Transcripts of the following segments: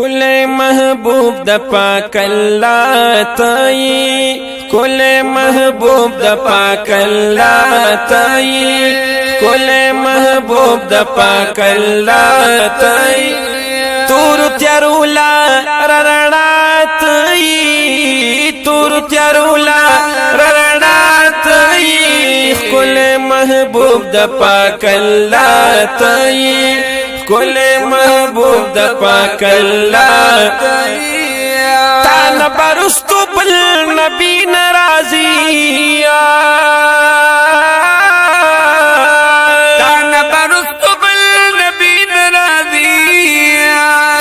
کل محبوب د پاک الله تای کل محبوب د پاک الله تای کل محبوب د پاک الله تای تور تیرولا رڼا تای تور تیرولا رڼا تای کل محبوب د پاک الله تای کل محبوب د پاک الله تان برستو بل نبی ناراضی تان برستو بل نبی ناراضی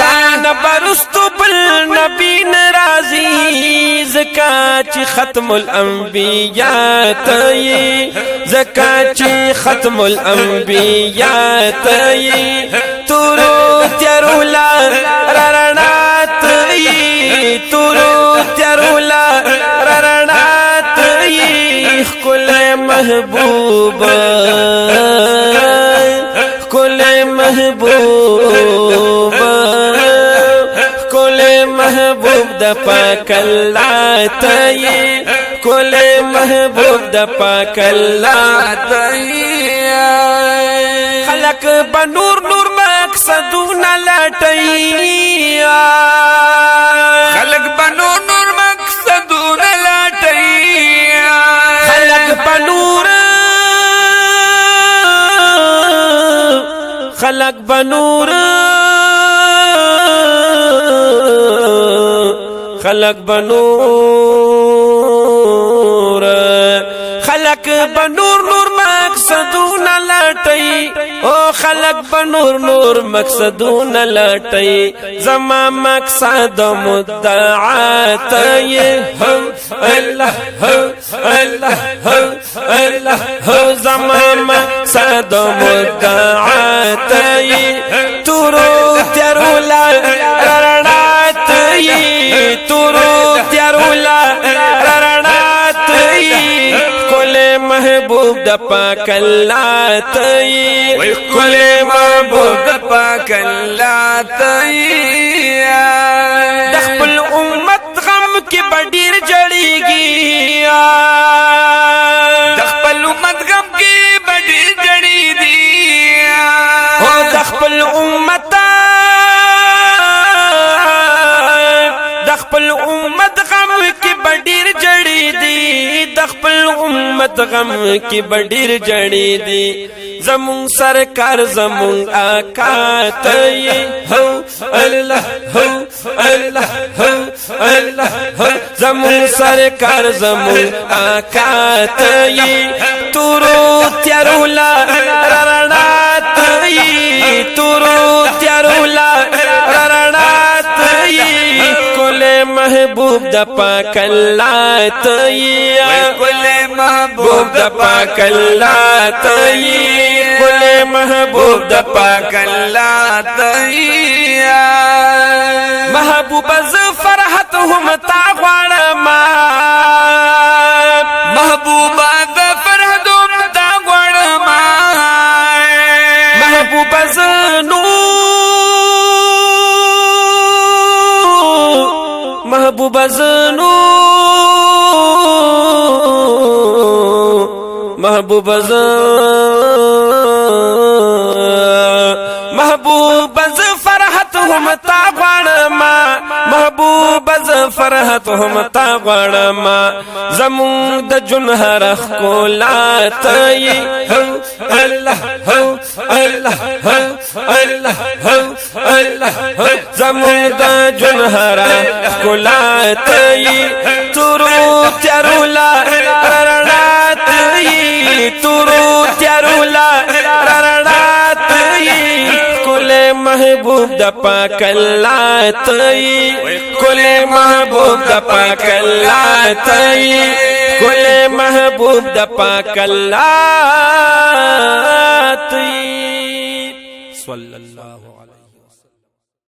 تان برستو بل نبی ناراضی زکات ختم الانبیاء تای زکات ختم الانبیاء تای تورو تیرولا رڼا تای تورو تیرولا رڼا تای کل محبوب کل محبوب کل محبوب د پاک الله تای کل محبوب د پاک الله تای خلق بنور نور مقصدونه لټي خلق بنور نور مقصدونه لټي خلق بنور خلق بنور خلق بنور خلق بنور نور مقصدونه لټي او خلق بنور نور مقصدونه لټي زما مقصد مدعا تي الله الله الله زما مقصد مدعا تي تورو تیرولا رڼا تي تورو تیرولا رڼا تي کل محبوب د پاک الله تای کل محبوب د پاک الله تای د خپل امت غم کې بډیر جړیږي د خپل امت غم کې بډیر جړیږي او د خپل امت د خپل امت غم کې بډیر جړیږي د خپل امت غم کی بډیر جړی دی زمون سرکار زمون آقا تای هو الله هو الله هو الله زمون سرکار زمون آقا تای تورو تیرولا رڼا تای تورو تیرولا رڼا تای کل محبوب د پاک الله تای کل محبوب د پاک الله تای کل محبوب د پاک الله تای محبوب ز فرحت هم تا غواړم محبوب ز فرحت هم تا غواړم محبوب ز محبوب زنو محبوب محبوب ز فرحت هم تا غواړم محبوب ز فرحت هم تا غواړم زمون د جون هر کولا تای الله هو الله الله الله زمون د جون هر کولا تای تورو تیرولا رڼا تای تورو تیرولا رڼا تای کل محبوب د پاک الله تای کل محبوب د پاک الله تای کل محبوب د پاک الله تای صلی الله